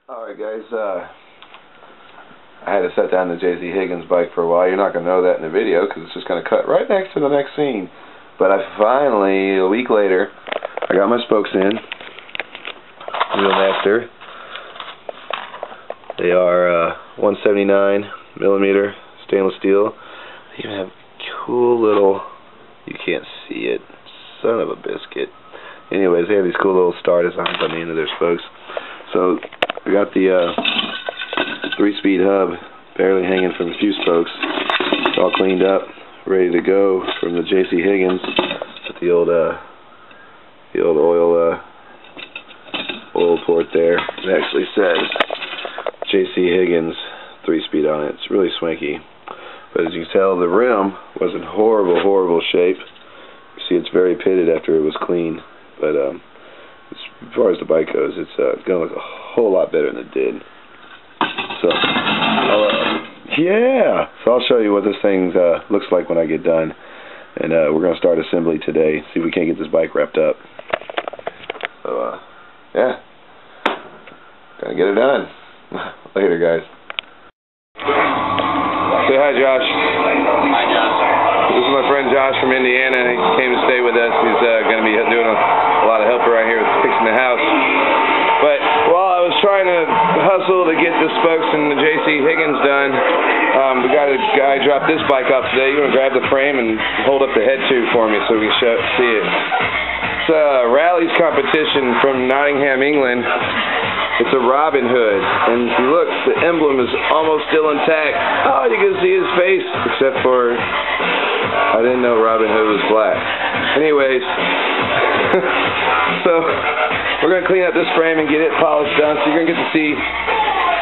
Alright guys, I had to set down the J.C.Higgins bike for a while. You're not going to know that in the video because it's just going to cut right next to the next scene. But I finally, a week later, I got my spokes in. Wheel Master. They are 179 millimeter stainless steel. They even have cool little, you can't see it, son of a biscuit. Anyways, they have these cool little star designs on the end of their spokes. So we got the 3-speed hub barely hanging from a few spokes. It's all cleaned up, ready to go from the J.C.Higgins with the old oil port there. It actually says J.C.Higgins 3-speed on it. It's really swanky. But as you can tell, the rim was in horrible shape. You see it's very pitted after it was cleaned. But as far as the bike goes, it's going to look a whole lot better than it did. So, I'll show you what this thing looks like when I get done. And we're going to start assembly today, see if we can't get this bike wrapped up. So, yeah. Gonna get it done. Later, guys. Say hi, Josh. Hi, Josh. This is my friend Josh from Indiana. He came to stay with us. He's going to be doing a lot of help around here with fixing the house. But while I was trying to hustle to get the spokes and the J.C.Higgins done, we got a guy drop this bike off today. You want to grab the frame and hold up the head tube for me so we can see it. It's a rallies competition from Nottingham, England. It's a Robin Hood, and if you look, the emblem is almost still intact. Oh, you can see his face, except for I didn't know Robin Hood was black. Anyways, so we're going to clean up this frame and get it polished down, so you're going to get to see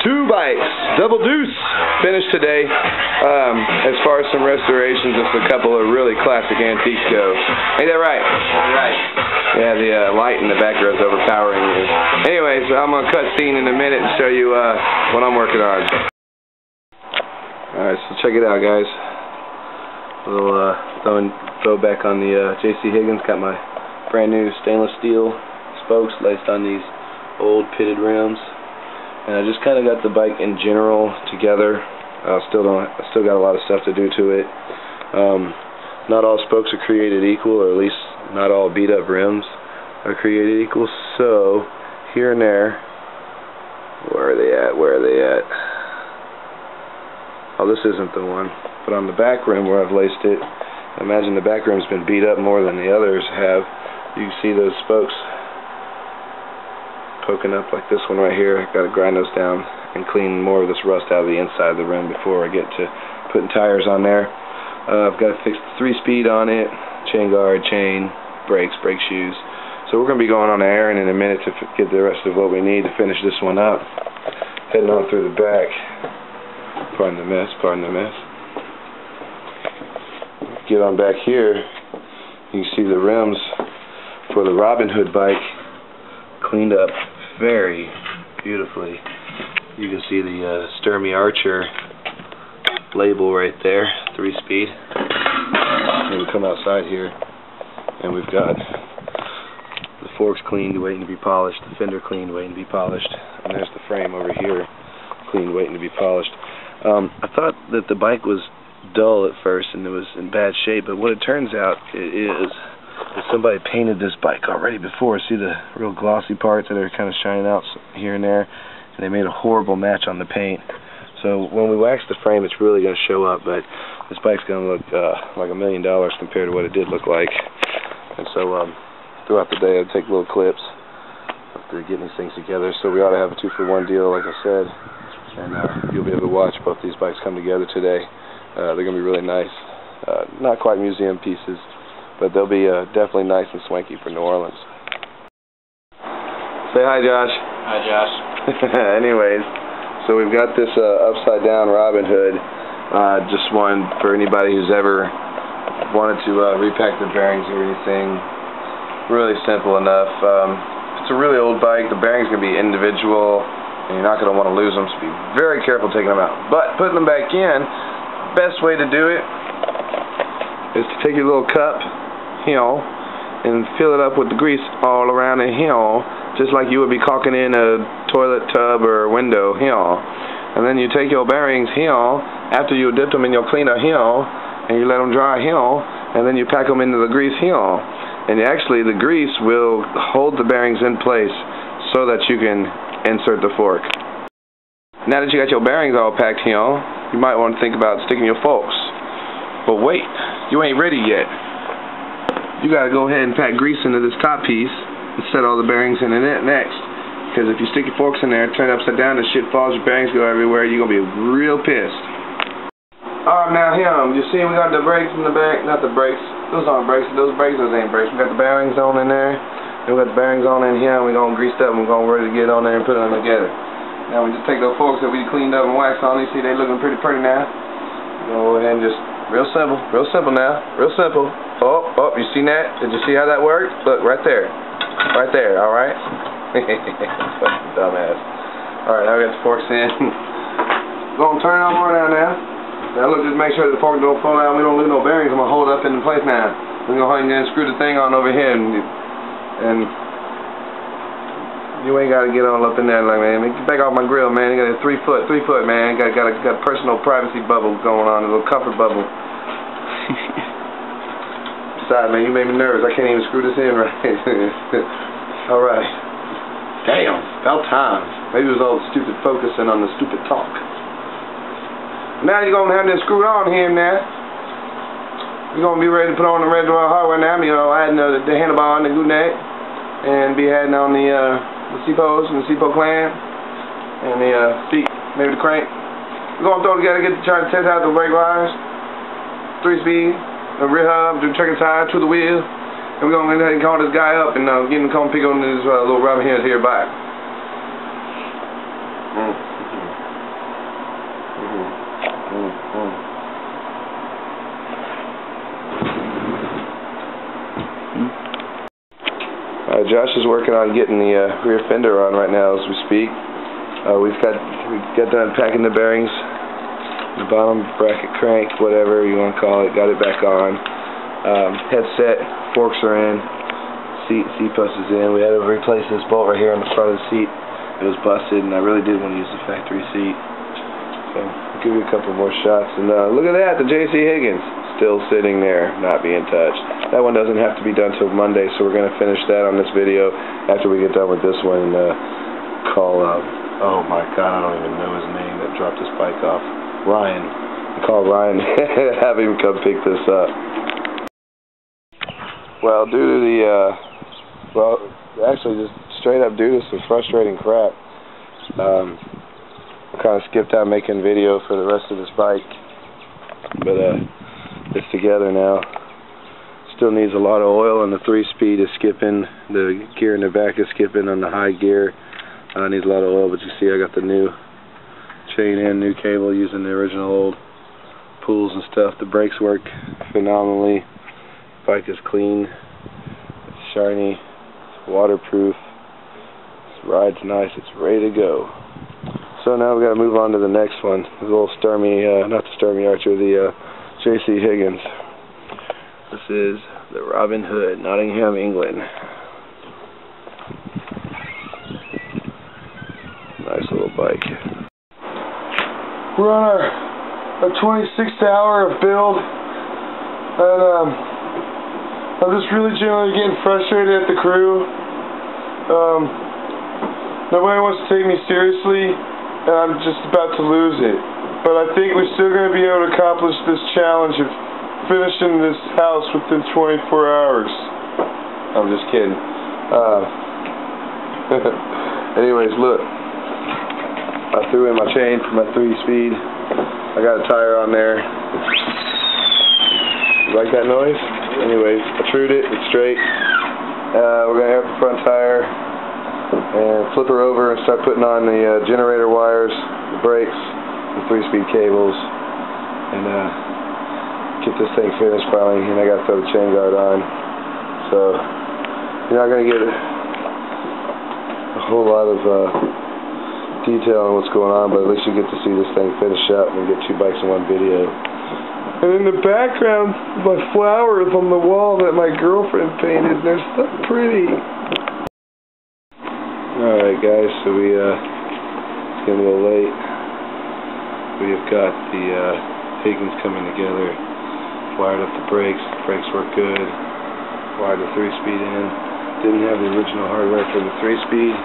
two bikes, double deuce, finished today. As far as some restorations, just a couple of really classic antiques go. Ain't that right? Right. Yeah, the light in the background is overpowering you. Anyways, I'm going to cut scene in a minute and show you what I'm working on. Alright, so check it out, guys. A little throwback on the J.C.Higgins. Got my brand new stainless steel spokes laced on these old pitted rims. And I just kind of got the bike in general together. I still got a lot of stuff to do to it. Not all spokes are created equal, or at least not all beat up rims are created equal. So here and there, where are they at? Oh, this isn't the one. But on the back rim where I've laced it, I imagine the back rim's been beat up more than the others have. You can see those spokes poking up like this one right here. I've got to grind those down and clean more of this rust out of the inside of the rim before I get to putting tires on there. I've got to fix the 3-speed on it, chain guard, chain, brakes, brake shoes. So we're going to be going on an errand in a minute to get the rest of what we need to finish this one up. Heading on through the back. Pardon the mess. Get on back here. You can see the rims for the Robin Hood bike cleaned up very beautifully. You can see the Sturmy Archer label right there, 3-speed. And we come outside here, and we've got the forks cleaned, waiting to be polished, the fender cleaned, waiting to be polished, and there's the frame over here, cleaned, waiting to be polished. I thought that the bike was dull at first and it was in bad shape, but what it turns out it is somebody painted this bike already before. See the real glossy parts that are kind of shining out here and there, and they made a horrible match on the paint. So when we wax the frame, it's really going to show up, but this bike's going to look like $1 million compared to what it did look like. And so throughout the day I'd take little clips after getting these things together, so we ought to have a 2-for-1 deal, like I said, and you'll be able to watch both these bikes come together today. They're going to be really nice. Not quite museum pieces, but they'll be definitely nice and swanky for New Orleans. Say hi, Josh. Hi, Josh. Anyways, so we've got this upside down Robin Hood. Just one for anybody who's ever wanted to repack the bearings or anything. Really simple enough. It's a really old bike. The bearings are going to be individual, and you're not going to want to lose them, so be very careful taking them out. But putting them back in, best way to do it is to take your little cup, and fill it up with the grease all around the just like you would be caulking in a toilet tub or window here. And then you take your bearings here, after you dip them in your cleaner here, and you let them dry here, and then you pack them into the grease here. And actually the grease will hold the bearings in place so that you can insert the fork. Now that you got your bearings all packed here, you might want to think about sticking your forks. But wait, you ain't ready yet. You gotta go ahead and pack grease into this top piece and set all the bearings in it next. Because if you stick your forks in there, turn it upside down, the shit falls, your bearings go everywhere, you're gonna be real pissed. Alright, now here, you see we got the brakes in the back, not the brakes, those aren't brakes, those ain't brakes. We got the bearings on in there, and we got the bearings on in here, and we're gonna grease up and we're gonna ready to get on there and put them together. Now we just take those forks that we cleaned up and waxed on, you see they looking pretty now. Go ahead and just, real simple now, real simple. Oh, you seen that? Did you see how that worked? Look, right there, alright? Fucking dumbass. Alright, now we got the forks in. Gonna turn it on more now. Now look, just make sure the fork don't fall out and we don't lose no bearings. I'm gonna hold it up in place now. We're gonna go ahead and screw the thing on over here and you ain't gotta get all up in there like, man. Get back off my grill, man. You got a 3 foot, man. Got a personal privacy bubble going on, a little comfort bubble. Besides, man, you made me nervous. I can't even screw this in right. Alright. Damn, about time. Maybe it was all the stupid focusing on the stupid talk. Now you're gonna have this screwed on here now. You're gonna be ready to put on the red hardware now. You know, adding the handlebar on the gooseneck, and be adding on the C-post and the C-post clamp, and the feet, maybe the crank. We're gonna throw it together, try to test out the brake wires, 3-speed. The rear hub, the trigger tire, to the wheel, and we're going to go ahead and call this guy up and get him to come pick on this little rubber hands here back. Josh is working on getting the rear fender on right now as we speak. We got done packing the bearings. The bottom bracket crank, whatever you want to call it, got it back on. Headset, forks are in, seat post is in. We had to replace this bolt right here on the front of the seat. It was busted, and I really did want to use the factory seat. So I'll give you a couple more shots. And look at that, the J.C.Higgins still sitting there, not being touched. That one doesn't have to be done till Monday, so we're going to finish that on this video after we get done with this one and call. Oh my God, I don't even know his name that dropped his bike off. Ryan. Call Ryan and have him come pick this up. Well, due to the, actually just straight up due to some frustrating crap, I kind of skipped out making video for the rest of this bike, but it's together now. Still needs a lot of oil, and the 3-speed is skipping. The gear in the back is skipping on the high gear. Needs a lot of oil, but you see I got the new chain in, new cable using the original old pools and stuff. The brakes work phenomenally. Bike is clean, it's shiny, it's waterproof, it rides nice, it's ready to go. So now we got to move on to the next one. The little Sturmy, not the Sturmy Archer, the J.C.Higgins. This is the Robin Hood, Nottingham, England. Nice little bike. We're on our 26th hour of build, and I'm just really generally getting frustrated at the crew. Nobody wants to take me seriously, and I'm just about to lose it. But I think we're still going to be able to accomplish this challenge of finishing this house within 24 hours. I'm just kidding. Anyways, look. I threw in my chain for my 3-speed. I got a tire on there. You like that noise? Anyways, I trued it. It's straight. We're going to air up the front tire and flip her over and start putting on the generator wires, the brakes, the 3-speed cables, and get this thing finished finally. And I got to throw the chain guard on. So you're not going to get a whole lot of detail on what's going on, but at least you get to see this thing finish up and get 2 bikes in one video. And in the background, my flowers on the wall that my girlfriend painted, they're so pretty. Alright guys, so it's getting a little late. We have got the Higgins coming together, wired up the brakes work good, wired the 3-speed in. Didn't have the original hardware for the 3-speed,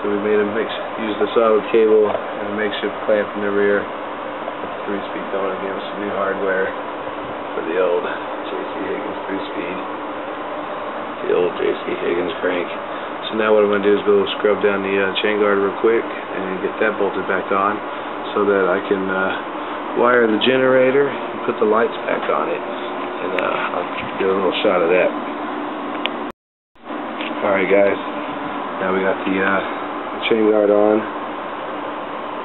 so we made him use the solid cable and a makeshift clamp in the rear. Put the 3-speed going and gave us some new hardware for the old J.C.Higgins 3-speed. The old J.C.Higgins crank. So now what I'm going to do is go scrub down the chain guard real quick and get that bolted back on so that I can wire the generator and put the lights back on it. And I'll do a little shot of that. Alright guys, now we got the chain guard on.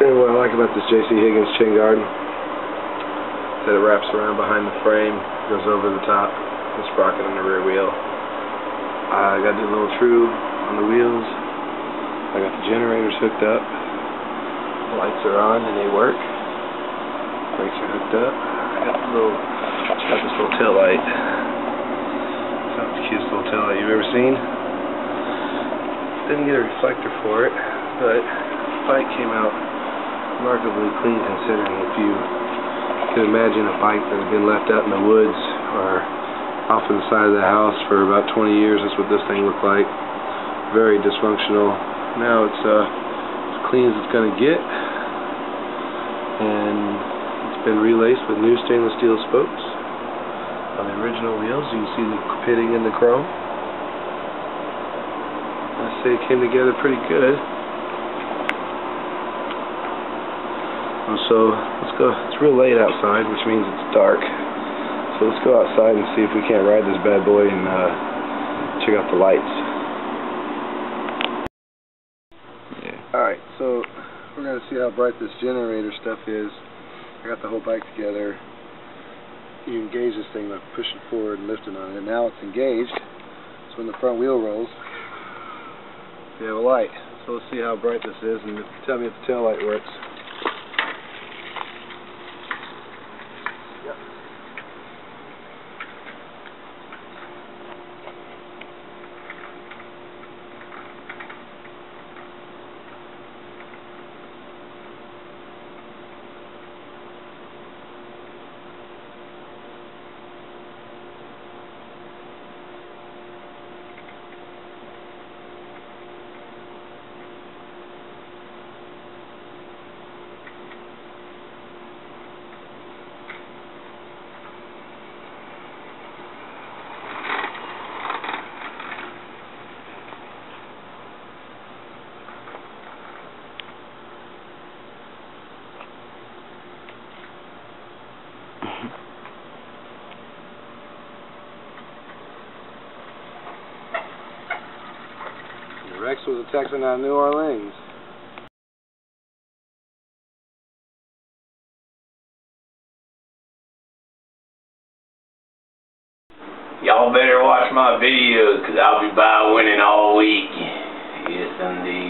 And what I like about this J.C.Higgins chain guard is that it wraps around behind the frame, goes over the top, the sprocket on the rear wheel. I got the little true on the wheels. I got the generators hooked up. The lights are on and they work. Brakes are hooked up. I got this little tail light. It's not the cutest little tail light you've ever seen. Didn't get a reflector for it, but the bike came out remarkably clean considering. If you could imagine a bike that had been left out in the woods or off to the side of the house for about 20 years, that's what this thing looked like. Very dysfunctional. Now it's as clean as it's going to get, and it's been relaced with new stainless steel spokes on the original wheels. You can see the pitting in the chrome. I'd say it came together pretty good. So let's go. It's real late outside, which means it's dark. So let's go outside and see if we can't ride this bad boy and check out the lights. Alright, so we're going to see how bright this generator stuff is. I got the whole bike together. You engage this thing by pushing forward and lifting on it. Now it's engaged, so when the front wheel rolls, you have a light. So let's see how bright this is and tell me if the tail light works. Yep. Rex was a Texan out of New Orleans. Y'all better watch my videos, because I'll be winning all week. Yes, indeed.